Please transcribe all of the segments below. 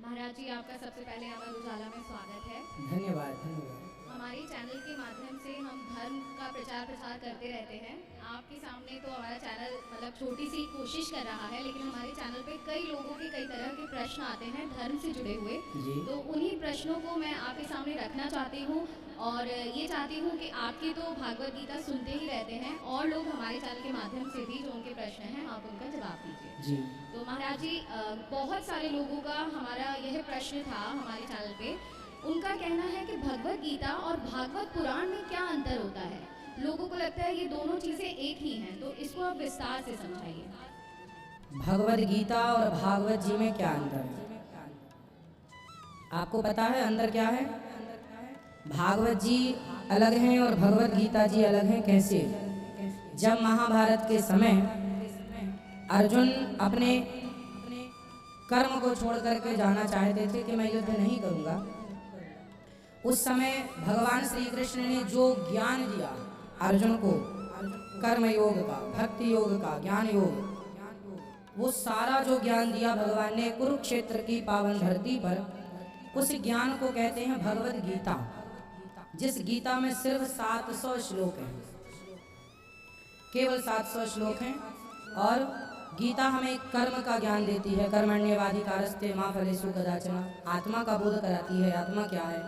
महाराज जी, आपका सबसे पहले अमर उजाला में स्वागत है। धन्यवाद धन्यवाद। हमारे चैनल के माध्यम से हम धर्म का प्रचार प्रसार करते रहते हैं। आपके सामने तो हमारा चैनल मतलब छोटी सी कोशिश कर रहा है, लेकिन हमारे चैनल पे कई लोगों के कई तरह के प्रश्न आते हैं धर्म से जुड़े हुए। तो उन्हीं प्रश्नों को मैं आपके सामने रखना चाहती हूँ और ये चाहती हूँ कि आपकी तो भागवत गीता सुनते ही रहते हैं और लोग हमारे चैनल के माध्यम से भी जो उनके प्रश्न हैं आप उनका जवाब दीजिए जी। तो महाराज जी, बहुत सारे लोगों का हमारा यह प्रश्न था हमारे चैनल पे। उनका कहना है कि भगवत गीता और भागवत पुराण में क्या अंतर होता है। लोगों को लगता है ये दोनों चीज़ें एक ही हैं, तो इसको आप विस्तार से समझाइए। भगवत गीता और भागवत जी में क्या अंतर है? आपको पता है अंदर क्या है? भागवत जी अलग हैं और भगवत गीता जी अलग हैं। कैसे? जब महाभारत के समय अर्जुन अपने कर्म को छोड़ करके जाना चाहते थे कि मैं युद्ध नहीं करूंगा, उस समय भगवान श्री कृष्ण ने जो ज्ञान दिया अर्जुन को, कर्म योग का, भक्ति योग का, ज्ञान योग, वो सारा जो ज्ञान दिया भगवान ने कुरुक्षेत्र की पावन धरती पर, उस ज्ञान को कहते हैं भगवत गीता। जिस गीता में सिर्फ 700 श्लोक हैं, केवल 700 श्लोक हैं। और गीता हमें कर्म का ज्ञान देती है। कर्मण्येवाधिकारस्ते मा फलेषु कदाचन, आत्मा का बोध कराती है, आत्मा क्या है।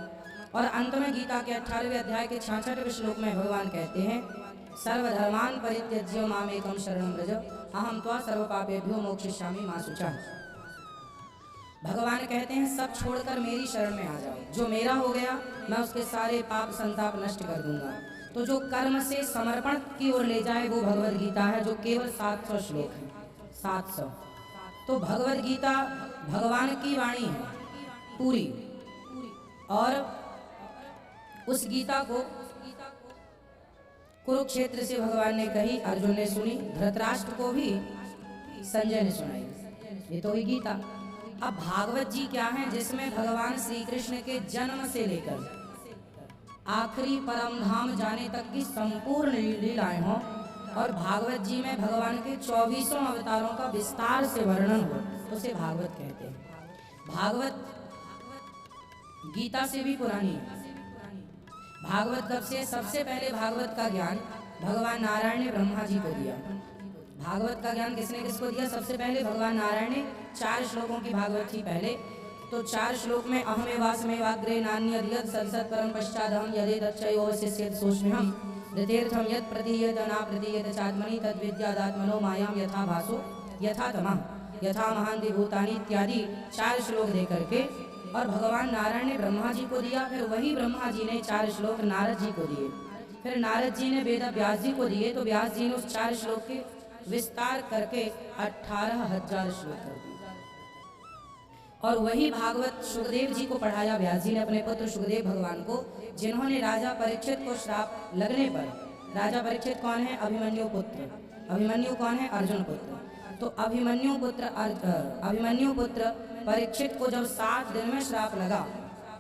और अंत में गीता के 18वें अध्याय के 66वें श्लोक में भगवान कहते हैं सर्वधर्मान परित्यज्य मामेकं शरणं व्रज अहं त्वा सर्वपापेभ्यो मोक्षयिष्यामि मा शुचः। भगवान कहते हैं सब छोड़कर मेरी शरण में आ जाओ, जो मेरा हो गया मैं उसके सारे पाप संताप नष्ट कर दूंगा। तो जो कर्म से समर्पण की ओर ले जाए वो भगवत गीता है, जो केवल 700 श्लोक है। 700। तो भगवत गीता भगवान की वाणी है पूरी। और उस गीता को कुरुक्षेत्र से भगवान ने कही, अर्जुन ने सुनी, धृतराष्ट्र को भी संजय ने सुनाई। ये तो हुई गीता। अब भागवत जी क्या है, जिसमें भगवान श्री कृष्ण के जन्म से लेकर आखिरी परम धाम जाने तक की संपूर्ण लीलाएं हों। और भागवत जी में भगवान के 24 अवतारों का विस्तार से वर्णन हो, तो उसे भागवत कहते हैं। भागवत गीता से भी पुरानी है। भागवत कब से? सबसे पहले भागवत का ज्ञान भगवान नारायण ने ब्रह्मा जी को दिया। भागवत का ज्ञान किसने किसको दिया? सबसे पहले भगवान नारायण ने। 4 श्लोकों की भागवत थी पहले। तो 4 श्लोक में अहमेवास्मेवाग्रे नान्यद्यत् सत्सत् परं पश्चादहं यदेतच्चयोवशिष्येत् सोऽस्म्यहं ऋतेर्थं यत् प्रतीयत न प्रतीयत चात्मनि तद्विद्यादात्मनो मायां यथा भासो यथा तमः यथा महान्ति भूतानि इत्यादि 4 श्लोक दे करके और भगवान नारायण ने ब्रह्मा जी को दिया। फिर वही ब्रह्मा जी ने 4 श्लोक नारद जी को दिए। फिर नारद जी ने वेद व्यास जी को दिए, तो व्यास जी ने उस 4 श्लोक के विस्तार करके 18,000 श्लोक कर दिए। और वही भागवत सुखदेव जी को पढ़ाया व्यास जी ने अपने पुत्र सुखदेव भगवान को, जिन्होंने राजा परीक्षित को श्राप लगने पर, राजा परीक्षित कौन है? अभिमन्यु पुत्र। अभिमन्यु कौन है? अर्जुन पुत्र। तो अभिमन्यु पुत्र परीक्षित को जब 7 दिन में श्राप लगा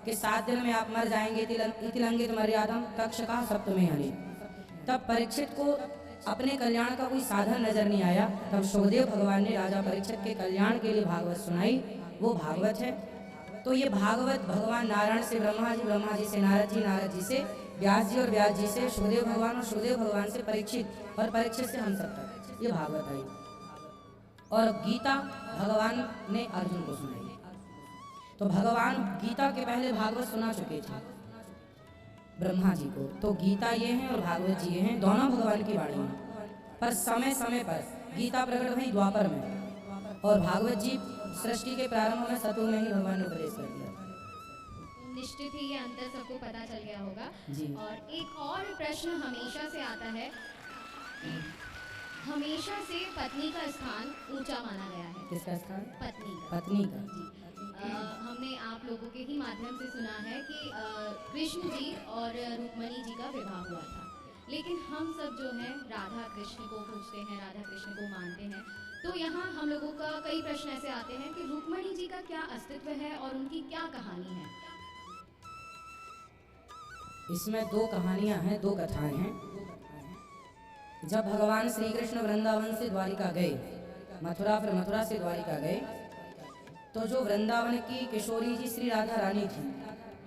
कि 7 दिन में आप मर जाएंगे, इति लंघित मर्यादम तक्षका सप्तमे हनि, तब परीक्षित को अपने कल्याण का कोई साधन नजर नहीं आया। तब सुखदेव भगवान ने राजा परीक्षित के कल्याण के लिए भागवत सुनाई, वो भागवत है। तो ये भागवत भगवान नारायण से ब्रह्मा जी, ब्रह्मा जी से नारद जी, नारद जी से व्यास जी और व्यास जी से सुखदेव भगवान और सुखदेव भगवान से परीक्षित और परीक्षित से हम सब तक ये भागवत आई। और गीता भगवान ने अर्जुन को सुनाई। तो भगवान गीता के पहले भागवत सुना चुके थे ब्रह्मा जी को। तो गीता ये है और भागवत जी ये हैं, दोनों भगवान की वाणी हैं। पर समय समय पर गीता प्रकट हुई द्वापर में और भागवत जी सृष्टि के प्रारंभ में सतुर में ही भगवान ने उपदेश कर दिया। निश्चित ही ये अंतर सबको पता चल गया होगा जी। और एक और प्रश्न हमेशा से आता है, हमेशा से पत्नी का स्थान ऊंचा माना गया है। किसका स्थान? पत्नी का। पत्नी का। हमने आप लोगों के ही माध्यम से सुना है कि कृष्ण जी और रुक्मणी जी का विवाह हुआ था, लेकिन हम सब जो हैं राधा कृष्ण को पूजते हैं, राधा कृष्ण को मानते हैं। तो यहाँ हम लोगों का कई प्रश्न ऐसे आते हैं कि रुक्मणी जी का क्या अस्तित्व है और उनकी क्या कहानी है? इसमें 2 कहानियां हैं, 2 कथाएं हैं। जब भगवान श्री कृष्ण वृंदावन से द्वारिका गए, मथुरा, फिर मथुरा से द्वारिका गए, तो जो वृंदावन की किशोरी जी श्री राधा रानी थी,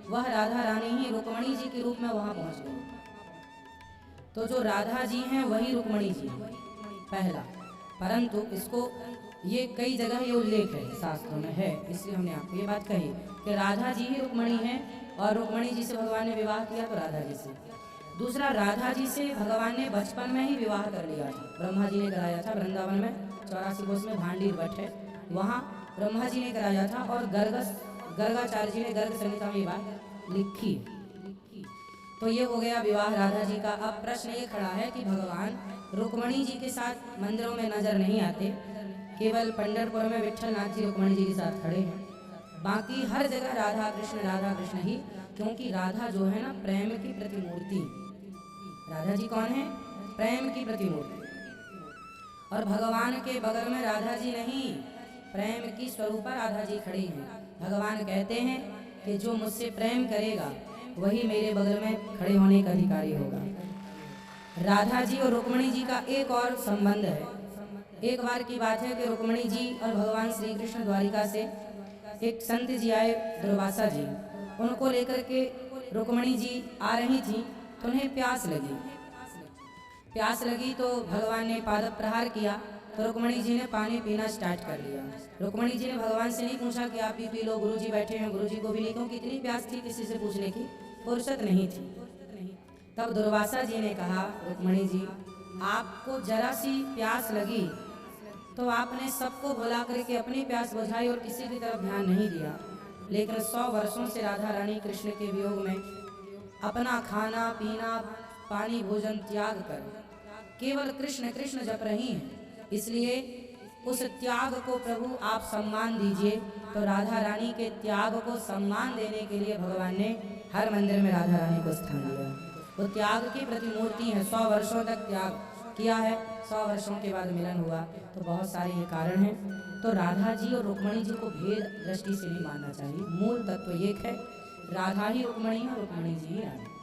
वह राधा रानी ही रुक्मणी जी के रूप में वहां पहुंच गई। तो जो राधा जी हैं वही रुक्मणी जी पहला, परंतु इसको ये कई जगह ये उल्लेख है शास्त्रों में है, इसलिए हमने आपको ये बात कही कि राधा जी ही रुक्मणी है और रुक्मणी जी से भगवान ने विवाह किया तो राधा जी से। दूसरा, राधा जी से भगवान ने बचपन में ही विवाह कर लिया था, ब्रह्मा जी ने कराया था वृंदावन में 84 कोस में भांडीर भट्ट है, वहाँ ब्रह्मा जी ने कराया था और गर्गाचार्य जी ने गर्ग संहिता में ये बात लिखी। तो ये हो गया विवाह राधा जी का। अब प्रश्न ये खड़ा है कि भगवान रुक्मणी जी के साथ मंदिरों में नजर नहीं आते, केवल पंढरपुर में विठल नाथ जी रुक्मणी जी के साथ खड़े हैं, बाकी हर जगह राधा कृष्ण ही, क्योंकि राधा जो है ना प्रेम की प्रतिमूर्ति। राधा जी कौन है? प्रेम की प्रतिमूर्ति। और भगवान के बगल में राधा जी नहीं, प्रेम की स्वरूपा राधा जी खड़ी हैं। भगवान कहते हैं कि जो मुझसे प्रेम करेगा वही मेरे बगल में खड़े होने का अधिकारी होगा। राधा जी और रुक्मणी जी का एक और संबंध है। एक बार की बात है कि रुक्मणी जी और भगवान श्री कृष्ण द्वारिका से एक संत जी आए, दुर्वासा जी, उनको लेकर के रुक्मणी जी आ रही थी तो उन्हें प्यास लगी तो भगवान ने पाद प्रहार किया तो रुक्मणी जी ने पानी पीना स्टार्ट कर लिया। रुक्मणी जी ने भगवान से नहीं पूछा कि आप भी पी लो, गुरु जी बैठे हैं गुरु जी को भी लेकिन कितनी प्यास थी किसी से पूछने की फुर्सत नहीं थी। तब दुर्वासा जी ने कहा, रुक्मणी जी आपको जरा सी प्यास लगी तो आपने सबको बुला करके अपनी प्यास बुझाई और किसी की तरफ ध्यान नहीं दिया, लेकिन 100 वर्षों से राधा रानी कृष्ण के वियोग में अपना खाना पीना पानी भोजन त्याग कर केवल कृष्ण कृष्ण जप रही हैं। इसलिए उस त्याग को प्रभु आप सम्मान दीजिए। तो राधा रानी के त्याग को सम्मान देने के लिए भगवान ने हर मंदिर में राधा रानी को स्थान दिया। वो त्याग की प्रतिमूर्ति है, 100 वर्षों तक त्याग किया है, 100 वर्षों के बाद मिलन हुआ। तो बहुत सारे ये कारण हैं। तो राधा जी और रुक्मणी जी को भेद दृष्टि से नहीं मानना चाहिए, मूल तत्व एक है, राधा ही रुक्मणी है और रुक्मणी जी ही राधा।